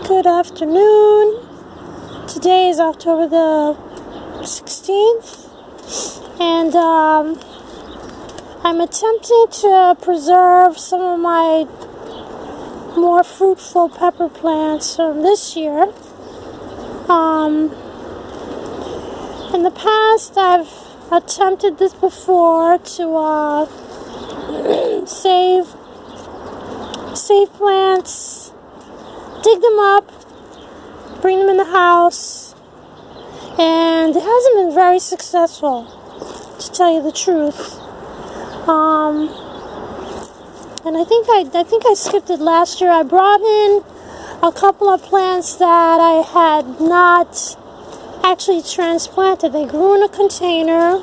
Good afternoon. Today is October the 16th, and I'm attempting to preserve some of my more fruitful pepper plants from this year. In the past, I've attempted this before to save plants, dig them up, bring them in the house, and it hasn't been very successful, to tell you the truth. And I think I skipped it last year. I brought in a couple of plants that I had not actually transplanted. They grew in a container,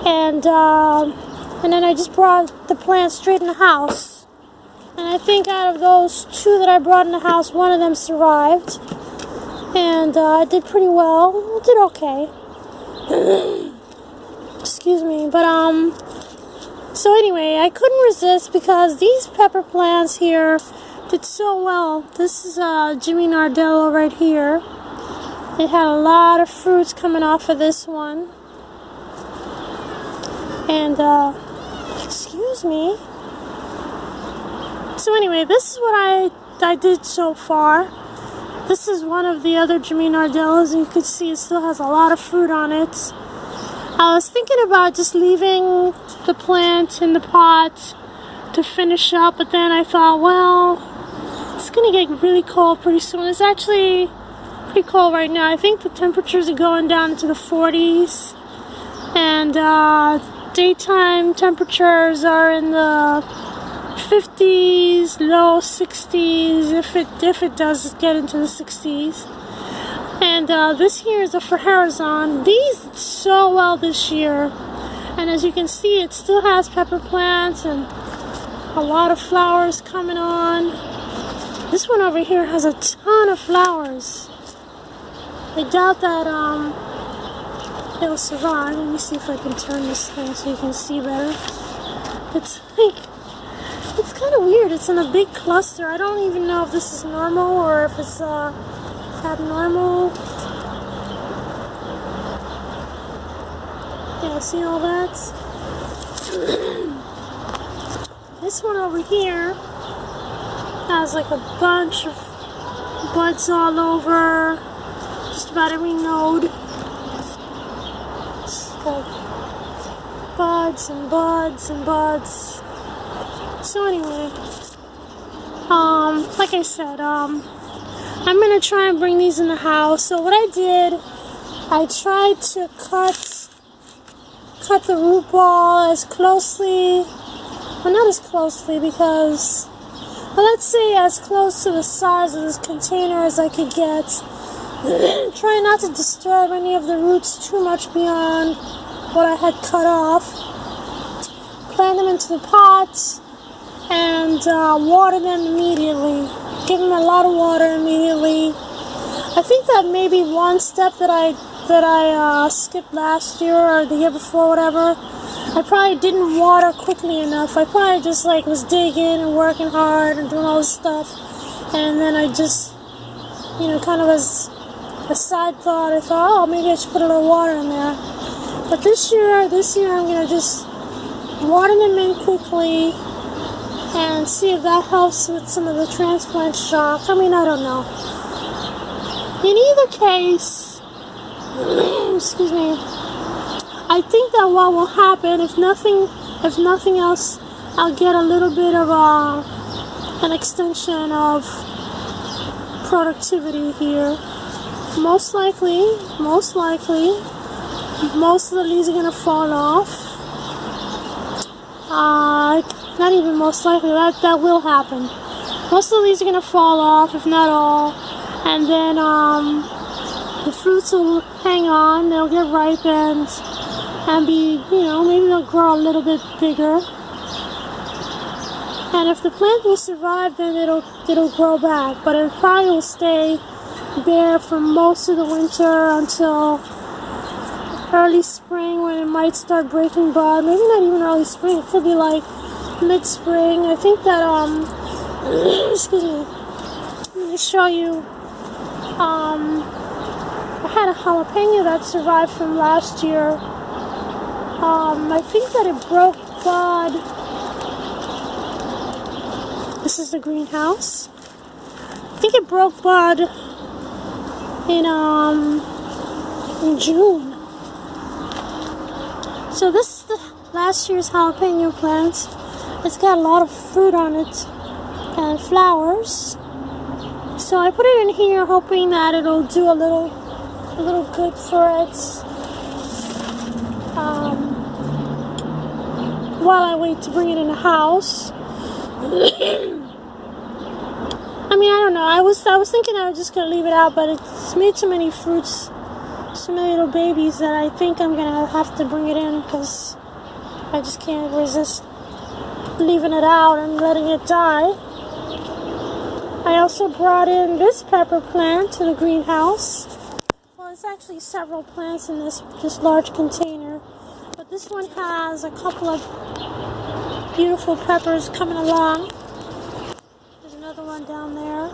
and then I just brought the plants straight in the house. And I think out of those two that I brought in the house, one of them survived. And I did pretty well. I did okay. Excuse me. But, so anyway, I couldn't resist because these pepper plants here did so well. This is Jimmy Nardello right here. It had a lot of fruits coming off of this one. And, excuse me. So anyway, this is what I did so far. This is one of the other Jimmy Nardellos, and you can see it still has a lot of fruit on it. I was thinking about just leaving the plant in the pot to finish up, but then I thought, well, it's going to get really cold pretty soon. It's actually pretty cold right now. I think the temperatures are going down into the 40s, and daytime temperatures are in the 50s, low 60s, if it does get into the 60s. And this here is a Ferharazon. These did so well this year, and as you can see, it still has pepper plants and a lot of flowers coming on. This one over here has a ton of flowers. I doubt that it'll survive. Let me see if I can turn this thing so you can see better. It's kind of weird. It's in a big cluster. I don't even know if this is normal or if it's abnormal. Yeah, see all that? This one over here has like a bunch of buds all over, just about every node. It's like buds and buds and buds. So anyway, like I said, I'm gonna try and bring these in the house. So what I did, I tried to cut the root ball as closely, well, not as closely because, well, let's say as close to the size of this container as I could get. Try not to disturb any of the roots too much beyond what I had cut off. Plant them into the pot and water them immediately. Give them a lot of water immediately. I think that maybe one step that I skipped last year or the year before, whatever. I probably didn't water quickly enough. I probably just was digging and working hard and doing all this stuff, and then I just, kind of as a side thought, I thought, oh, maybe I should put a little water in there. But this year I'm gonna just water them in quickly and see if that helps with some of the transplant shock. I mean, I don't know. In either case, excuse me, I think that what will happen, if nothing else, I'll get a little bit of an extension of productivity here. Most likely, most of the leaves are going to fall off. Not even most likely, that will happen. Most of the leaves are going to fall off, if not all, and then the fruits will hang on, they'll get ripened, and be, maybe they'll grow a little bit bigger. And if the plant will survive, then it'll grow back, but it probably will stay bare for most of the winter until early spring, when it might start breaking bud. Maybe not even early spring, it could be mid-spring. I think that excuse me, to show you, I had a jalapeno that survived from last year. I think that it broke bud. This is the greenhouse. I think it broke bud in June. So this is the last year's jalapeno plant. It's got a lot of fruit on it and flowers. So I put it in here hoping that it'll do a little good for it. While I wait to bring it in the house. I mean, I don't know. I was thinking I was just gonna leave it out, but it's made so many fruits, so many little babies, that I think I'm gonna have to bring it in because I just can't resist leaving it out and letting it die. I also brought in this pepper plant to the greenhouse. Well, it's actually several plants in this large container, but this one has a couple of beautiful peppers coming along. There's another one down there.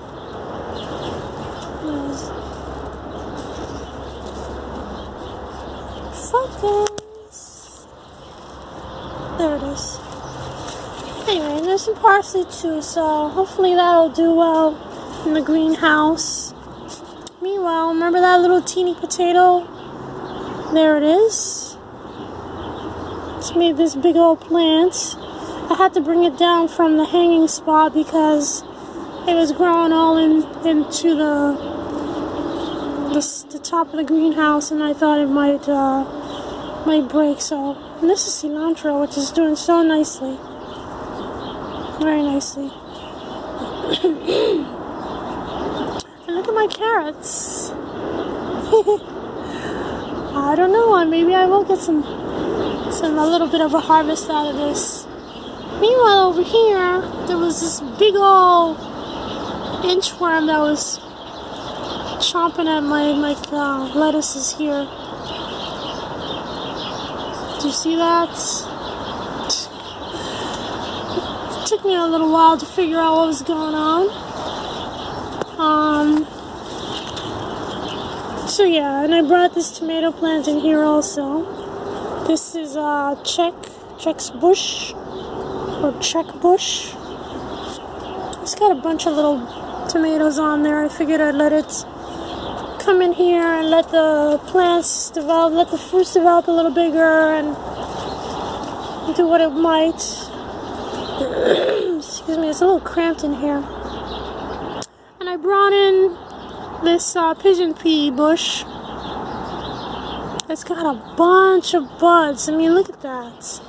Focus. There it is. Anyway, and there's some parsley too, so hopefully that'll do well in the greenhouse. Meanwhile, remember that little teeny potato? There it is. It's made this big old plant. I had to bring it down from the hanging spot because it was growing all into the top of the greenhouse, and I thought it might break. So, and this is cilantro, which is doing so nicely. Very nicely. And look at my carrots. I don't know, maybe I will get a little bit of a harvest out of this. Meanwhile, over here, there was this big old inchworm that was chomping at my lettuces here. Do you see that? It took me a little while to figure out what was going on. So yeah, and I brought this tomato plant in here also. This is Czech's bush, or Czech bush. It's got a bunch of little tomatoes on there. I figured I'd let it come in here and let the plants develop, let the fruits develop a little bigger and do what it might. Excuse me, it's a little cramped in here. And I brought in this pigeon pea bush. It's got a bunch of buds. I mean, look at that.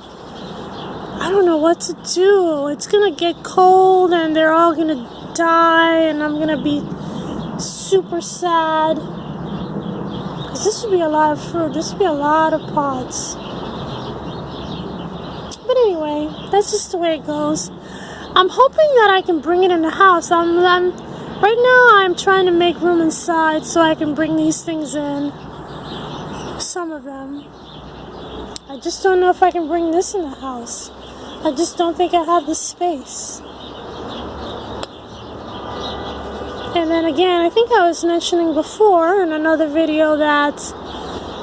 I don't know what to do. It's gonna get cold and they're all gonna die, and I'm gonna be super sad. Because this would be a lot of fruit. This would be a lot of pods. But anyway, that's just the way it goes. I'm hoping that I can bring it in the house. Right now I'm trying to make room inside so I can bring these things in. Some of them. I just don't know if I can bring this in the house. I just don't think I have the space. And then again, I think I was mentioning before in another video that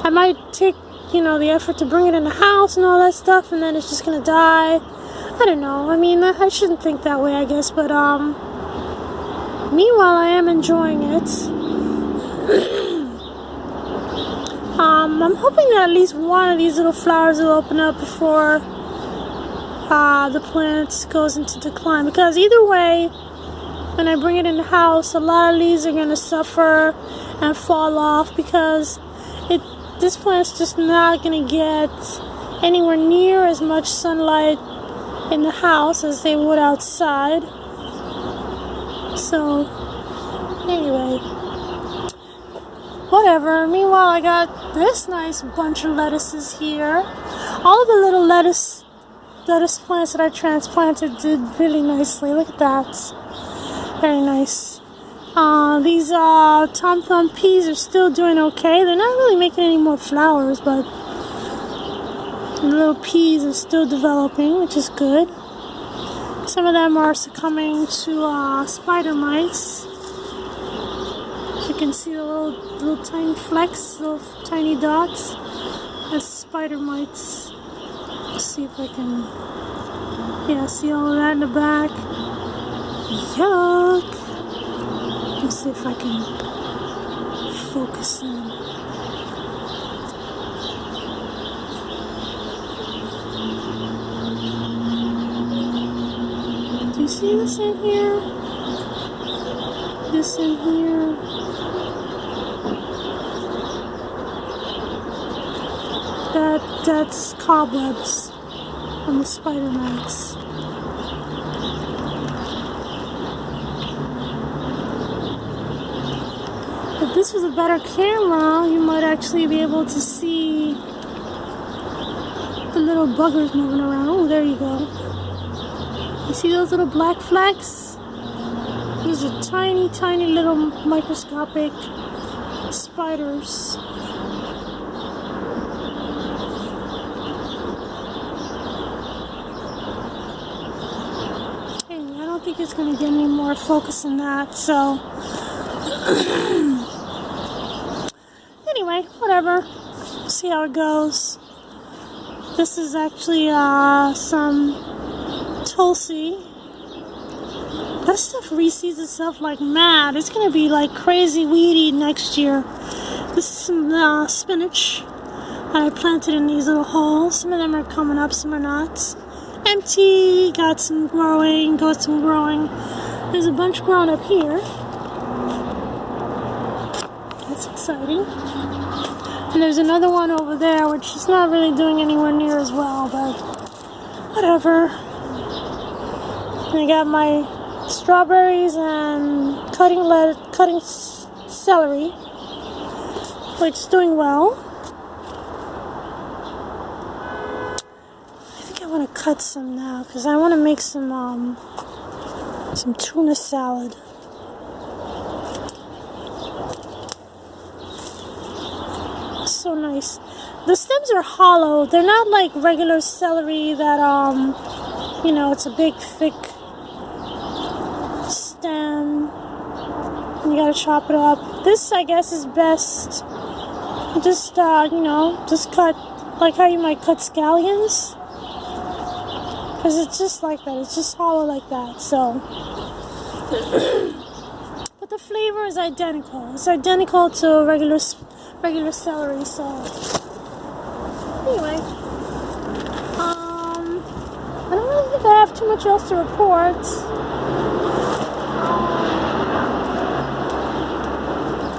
I might take, the effort to bring it in the house and all that stuff, and then it's just gonna die. I don't know. I mean, I shouldn't think that way, I guess, but meanwhile, I am enjoying it. I'm hoping that at least one of these little flowers will open up before the plant goes into decline, because either way, when I bring it in the house, a lot of leaves are going to suffer and fall off because this plant's just not going to get anywhere near as much sunlight in the house as they would outside. So, anyway, whatever. Meanwhile, I got this nice bunch of lettuces here. All of the little lettuce plants that I transplanted did really nicely. Look at that. Very nice. These Tom Thumb peas are still doing okay. They're not really making any more flowers, but the little peas are still developing, which is good. Some of them are succumbing to spider mites. can see the little tiny flecks, little tiny dots. That's spider mites. Let's see if I can. Yeah, see all of that in the back. Yuck! Let's see if I can focus in. Do you see this in here? This in here? That's cobwebs on the spider mites. If this was a better camera, you might actually be able to see the little buggers moving around. Oh, there you go. You see those little black flecks? Those are tiny, tiny little microscopic spiders. Anyway, I don't think it's going to get any more focus than that, so... Anyway, whatever. See how it goes. This is actually some Tulsi. That stuff reseeds itself like mad. It's gonna be like crazy weedy next year. This is some spinach that I planted in these little holes. Some of them are coming up, some are not. Empty, got some growing, got some growing. There's a bunch growing up here. That's exciting. And there's another one over there, which is not really doing anywhere near as well, but whatever. And I got my strawberries and cutting celery, which is doing well. I think I want to cut some now because I want to make some tuna salad. So nice. The stems are hollow. They're not like regular celery that you know, it's a big thick stem and you gotta chop it up. This, I guess, is best just you know, just cut like how you might cut scallions, because it's just like that. It's just hollow like that. So but the flavor is identical. It's identical to regular celery. So anyway, I don't really think I have too much else to report.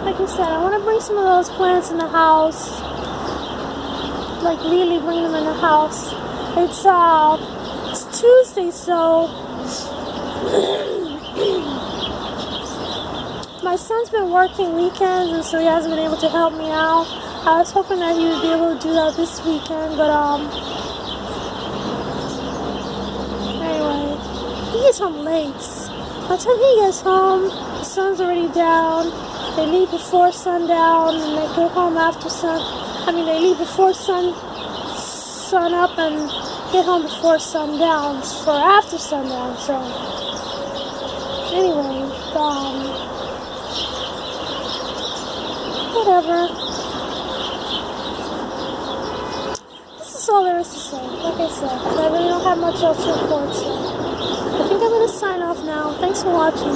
Like I said, I want to bring some of those plants in the house, like really bring them in the house. It's Tuesday, so my son's been working weekends, and so he hasn't been able to help me out. I was hoping that he would be able to do that this weekend, but anyway, he gets home late. By the time he gets home, the sun's already down. They leave before sundown, and they get home after they leave before sun up and get home before sundown, or after sundown. So anyway, whatever. This is all there is to say. Like I said, I really don't have much else to report, so I think I'm going to sign off now. Thanks for watching.